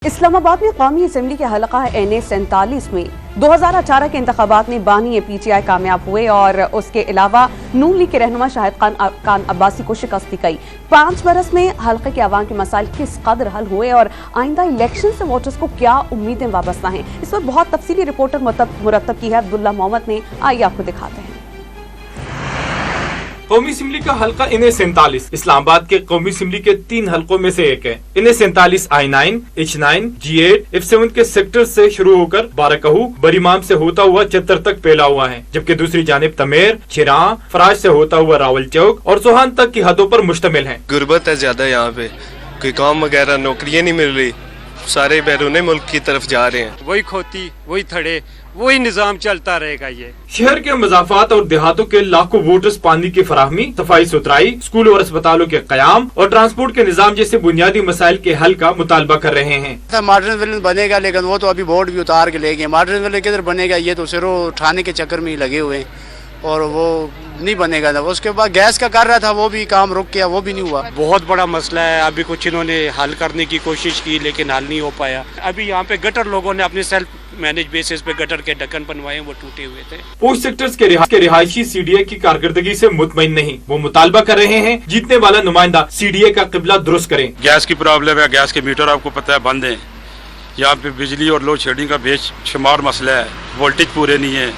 इस्लामाबाद में कौमी असम्बली के हलका NA-47 में 2018 के इंतखाबात में बानी PTI कामयाब हुए और उसके अलावा नून लीग के रहनुमा शाहिद खान अब्बासी को शिकस्त दी गई। 5 बरस में हलके के अवाम के मसाइल किस कदर हल हुए और आइंदा इलेक्शन से वोटर्स को क्या उम्मीदें वाबस्ता हैं, इस पर बहुत तफसीली रिपोर्टर मुरतब की है अब्दुल्ला मोहम्मद ने। आइए आपको दिखाते हैं। कौमी असम्बली का हल्का NA-47 इस्लामाबाद के कौमी असम्बली के 3 हलकों में से एक है। NA-47 I9, H9, G8, F7 के सेक्टर से शुरू होकर बारकहू बरीमाम से होता हुआ चतर तक फैला हुआ है, जबकि दूसरी जानिब तमेर, चिरां, फराज से होता हुआ रावल चौक और सोहान तक की हदों पर मुश्तमिल है। गुर्बत है ज्यादा, यहाँ पे कोई काम वगैरह नौकरियाँ नहीं मिल रही, सारे बैरूने मुल्क की तरफ जा रहे हैं। वही खोती, वही थड़े, वही निजाम चलता रहेगा। ये शहर के मज़ाफात और देहातों के लाखों वोटर्स पानी की फराहमी, सफाई सुथराई, स्कूलों और अस्पतालों के क़याम और ट्रांसपोर्ट के निजाम जैसे बुनियादी मसाइल के हल का मुतालबा कर रहे हैं। मॉडर्न विलेज बनेगा, लेकिन वो तो अभी बोर्ड भी उतार के ले गए। मॉडर्न विलेज किधर बनेगा, ये तो सिर्फ उठाने के चक्कर में ही लगे हुए हैं और वो नहीं बनेगा ना। उसके बाद गैस का कर रहा था, वो भी काम रुक गया, वो भी नहीं हुआ। बहुत बड़ा मसला है। अभी कुछ इन्होंने हल करने की कोशिश की लेकिन हल नहीं हो पाया। अभी यहाँ पे गटर लोगों ने अपने सेल्फ मैनेज बेसिस पे गटर के ढक्कन बनवाए, वो टूटे हुए थे। पोस्ट सेक्टर्स के रिहायशी CDA की कारकर्दगी से मुतमईन नहीं, वो मुतालबा कर रहे हैं जीतने वाला नुमाइंदा CDA का किबला दुरुस्त करें। गैस की प्रॉब्लम है, गैस के मीटर आपको पता है बंद है। यहाँ पे बिजली और लोड शेडिंग का बेशुमार मसला है, वोल्टेज पूरे नहीं है,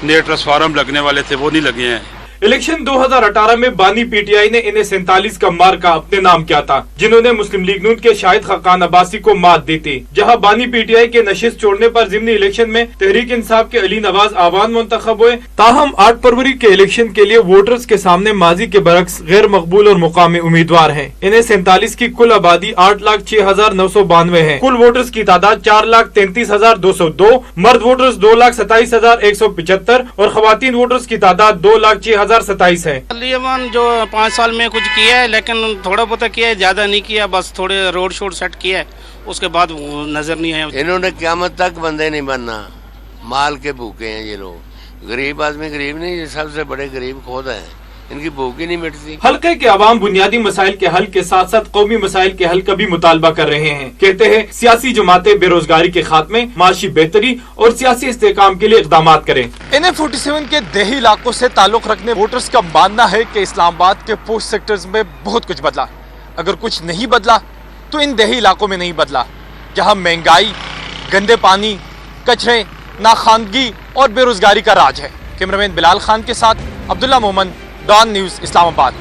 नए ट्रांसफार्मर लगने वाले थे वो नहीं लगे हैं। इलेक्शन 2018 में बानी PTI ने NA-47 का मार्का अपने नाम किया था, जिन्होंने मुस्लिम लीग नून के शाहिद खान अब्बासी को मात दी थी। जहां बानी PTI के नशिस्त छोड़ने पर ज़िमनी इलेक्शन में तहरीक इंसाफ के अली नवाज आवान मुंतखब हुए। ताहम 8 फरवरी के इलेक्शन के लिए वोटर्स के सामने माजी के बरक्स गैर मकबूल और मुकामी उम्मीदवार हैं। NA-47 की कुल आबादी 8,06,992 है। कुल वोटर्स की तादाद 4,33,202, मर्द वोटर्स 2,27,175 और खवातीन वोटर्स की तादाद 2,06,027 है। जो 5 साल में कुछ किया है, लेकिन थोड़ा बहुत किया है, ज्यादा नहीं किया, बस थोड़े रोड शोड सेट किया है, उसके बाद नजर नहीं आया। इन्होंने क़यामत तक बंदे नहीं बनना, माल के भूखे हैं ये लोग। गरीब आदमी गरीब नहीं, ये सबसे बड़े गरीब खुद हैं, इनकी भूख ही नहीं मिटती। हल्के के अवाम बुनियादी मसाइल के हल के साथ साथ कौमी मसाइल के हल का भी मुतालबा कर रहे हैं। कहते हैं सियासी जमातें बेरोजगारी के खात्मे, माशी बेहतरी और सियासी इस्तेहकाम के लिए इक़दाम करें। NA-47 के देही इलाकों से ताल्लुक रखने वोटर्स का मानना है कि इस्लामाबाद के पोस्ट सेक्टर्स में बहुत कुछ बदला। अगर कुछ नहीं बदला तो इन देही इलाकों में नहीं बदला, जहाँ महंगाई, गंदे पानी, कचरे, नाखानगी और बेरोजगारी का राज है। कैमरामैन बिलाल खान के साथ अब्दुल्ला मोहम्मद, डॉन न्यूज़, इस्लामाबाद।